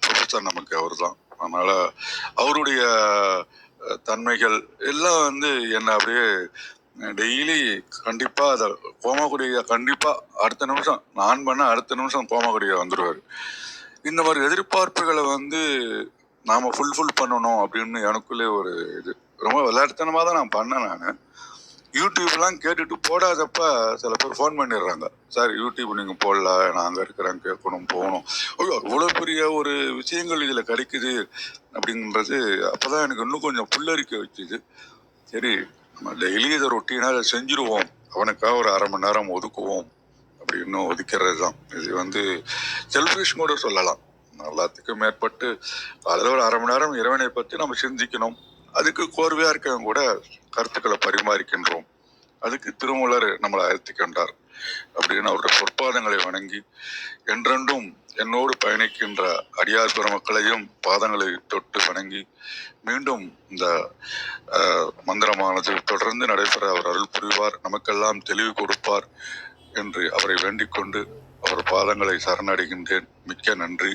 ப்ரொஃபஸர் நமக்கு அவர் தான். அதனால் அவருடைய தன்மைகள் எல்லாம் வந்து என்னை அப்படியே டெய்லி கண்டிப்பாக அதை கோமக்குடியை கண்டிப்பாக அடுத்த நிமிஷம் நான் பண்ண அடுத்த நிமிஷம் கோமக்குடியை வந்துடுவார். இந்த மாதிரி எதிர்பார்ப்புகளை வந்து நாம் ஃபுல் பண்ணணும் அப்படின்னு எனக்குள்ளே ஒரு இது ரொம்ப விளையாட்டுத்தனமாக தான் நான் பண்ணேன். நான் யூடியூப்லாம் கேட்டுட்டு போடாதப்ப சில பேர் ஃபோன் பண்ணிடுறாங்க, சார் யூடியூப் நீங்கள் போடல, நான் அங்கே இருக்கிறேன், கேட்கணும், போகணும். ஐயோ அவ்வளோ பெரிய ஒரு விஷயங்கள் இதில் கிடைக்குது அப்படின்றது அப்போ தான் எனக்கு இன்னும் கொஞ்சம் புல்லரிக்க வச்சுது. சரி நம்ம டெய்லி இதை ரொட்டீனாக அதை செஞ்சுருவோம், அவனுக்காக ஒரு 1/2 மணி நேரம் ஒதுக்குவோம் அப்படின்னு ஒதுக்கிறது தான். இது வந்து செல்ஃபிஷ் கூட சொல்லலாம். எல்லாத்துக்கும் மேற்பட்டு அதில் ஒரு 1/2 மணி நேரம் இறைவனை பற்றி நம்ம சிந்திக்கணும். அதுக்கு கோர்வையாக இருக்கவங்க கூட கருத்துக்களை பரிமாறிக்கின்றோம். அதுக்கு திருமூலர் நம்மளை அழைத்துக்கின்றார். அப்படின்னு அவருடைய பொற்பாதங்களை வணங்கி என்றென்றும் என்னோடு பயணிக்கின்ற அடியார் பெருமக்களையும் பாதங்களை தொட்டு வணங்கி மீண்டும் இந்த மந்திரமானது தொடர்ந்து நடைபெற அவர் அருள் புரிவார், நமக்கெல்லாம் தெளிவு கொடுப்பார் என்று அவரை வேண்டிக் கொண்டு அவர் பாதங்களை சரணடைகின்றேன். மிக்க நன்றி.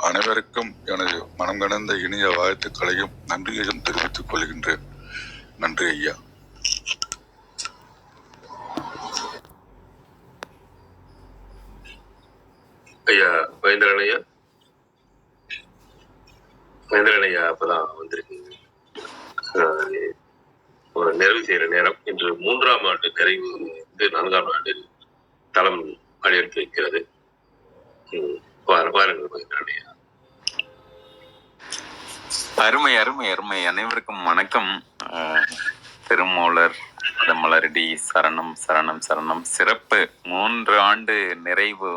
அனைவருக்கும் எனது மனம் கடந்த இனிய வாழ்த்துக்களையும் நன்றியையும் தெரிவித்துக் கொள்கின்றேன். நன்றி ஐயா. ஐயா மகேந்திரன் ஐயா அப்பதான் வந்திருக்கீங்க. ஒரு நிறைவு செய்யற நேரம். இன்று 3ஆம் ஆண்டு நிறைவு 4ஆம் ஆண்டு தளம் அடியெடுத்து வைக்கிறது. பாருங்கள் மகேந்திரன் ஐயா. அருமை அருமை அருமை. அனைவருக்கும் வணக்கம். திருமூலர் மலரடி சரணம் சரணம் சரணம். சிறப்பு 3 ஆண்டு நிறைவு.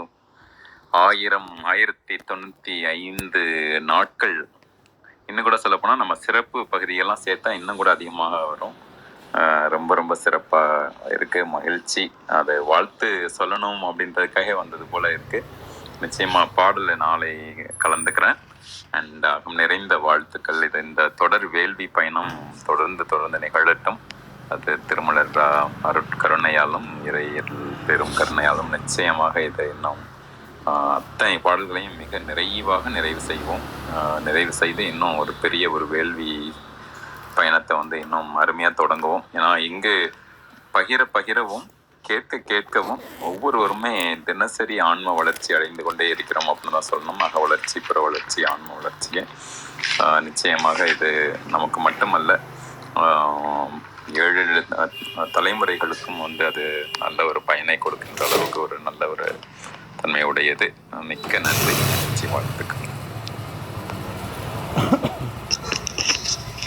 1095 நாட்கள். இன்னும் கூட சொல்ல போனால் நம்ம சிறப்பு பகுதியெல்லாம் சேர்த்தா இன்னும் கூட அதிகமாக வரும். ரொம்ப ரொம்ப சிறப்பாக இருக்கு. மகிழ்ச்சி. அதை வாழ்த்து சொல்லணும் அப்படின்றதுக்காக வந்தது போல இருக்கு. நிச்சயமா பாடல நாளை கலந்துக்கிறேன். அண்ட் நிறைந்த வாழ்த்துக்கள். இது இந்த தொடர் வேள்வி பயணம் தொடர்ந்து நிகழட்டும். அது திருமலர் அருட்கருணையாலும் இறையல் பெரும் கருணையாலும் நிச்சயமாக இதை இன்னும் அத்தனை பாடல்களையும் மிக நிறைவாக நிறைவு செய்வோம். நிறைவு செய்து இன்னும் ஒரு பெரிய ஒரு வேள்வி பயணத்தை இன்னும் அருமையாக தொடங்குவோம். ஏன்னா இங்கு பகிரவும் கேட்கவும் ஒவ்வொருவருமே தினசரி ஆன்ம வளர்ச்சி அடைந்து கொண்டே இருக்கிறோம் அப்படின்னு தான் சொல்லணும். அக வளர்ச்சி, புற வளர்ச்சி, ஆன்ம வளர்ச்சியை நிச்சயமாக இது நமக்கு மட்டுமல்ல 7 தலைமுறைகளுக்கும் அது நல்ல ஒரு பயனை கொடுக்கின்ற அளவுக்கு ஒரு நல்ல ஒரு தன்மையுடையது. மிக்க நன்றி. வாழ்த்துக்கள்.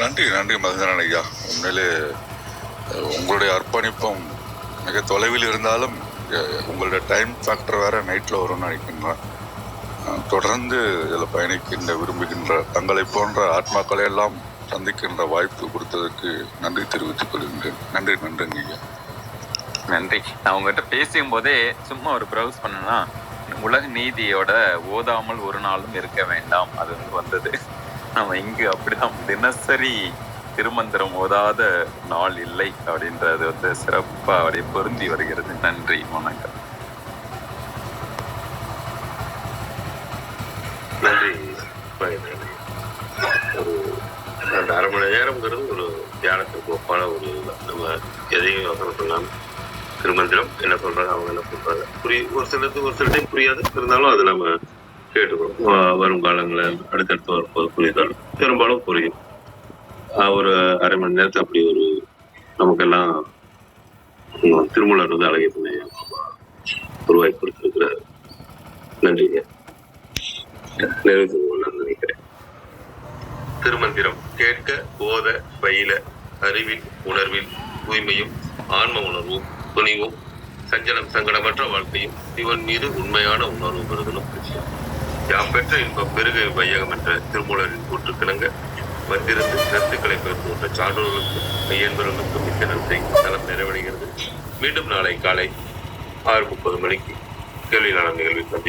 நன்றி மகேந்திரன் ஐயா. உண்மையிலே உங்களுடைய அர்ப்பணிப்பும் மிக தொலைவில் இருந்தாலும் உங்களுடைய டைம் ஃபேக்டர் வேற நைட்டில் வரும்னு நினைக்கின்றேன். தொடர்ந்து இதில் பயணிக்கின்ற விரும்புகின்ற தங்களை போன்ற ஆத்மாக்களை எல்லாம் சந்திக்கின்ற வாய்ப்பு கொடுத்ததற்கு நன்றி தெரிவித்துக் கொள்கின்றேன். நன்றிங்க ஐயா. நன்றி. நான் உங்ககிட்ட பேசும் போதே சும்மா ஒரு ப்ரௌஸ் பண்ணனா உலக நீதியோட ஓதாமல் ஒரு நாளும் இருக்க வேண்டாம் அது வந்தது. நம்ம இங்கு அப்படிதான் தினசரி திருமந்திரம் ஓதாத நாள் இல்லை அப்படின்றது சிறப்பாக அப்படியே பொருந்தி வருகிறது. நன்றி, வணக்கம். நன்றி. அந்த 1/2 மணி நேரம்ங்கிறது ஒரு தியானத்துக்கு ஒப்பான ஒரு நம்ம எதையும் யோசனை பண்ணாமல் திருமந்திரம் என்ன சொல்றாங்க, அவங்க என்ன சொல்றாங்க ஒரு சில டைம் புரியாது. இருந்தாலும் அதை நம்ம கேட்டுக்கிறோம். வரும் காலங்களில் அடுத்தடுத்து வரும்போது புரியுதாலும் பெரும்பாலும் புரியும். ஒரு 1/2 மணி நேரத்தில் அப்படி ஒரு நமக்கெல்லாம் திருமூலர் அழகிய உருவாக்கி கொடுத்திருக்கிறார். நன்றிங்க. நிறைவு நினைக்கிறேன். திருமந்திரம் கேட்க, ஓத, பயில, அறிவில், உணர்வில் தூய்மையும், ஆன்ம உணர்வும், துணிவும், சஞ்சலம் சங்கடமற்ற வாழ்க்கையும், இவன் மீது உண்மையான உணர்வு பெறுதலும் யாம் பெற்ற இன்பம் பெருக வையகம் என்ற திருமூலரின் கூற்றுக்கிணங்க வந்திருந்து கருத்துக்களை பெறுகின்ற சான்றோர்களுக்கு மெய்யன்பர்களுக்கு மிக்க நன்றி. தளம் நிறைவடைகிறது. மீண்டும் நாளை காலை 6:30 மணிக்கு கேள்வி நாள நிகழ்வில் சந்திப்போம்.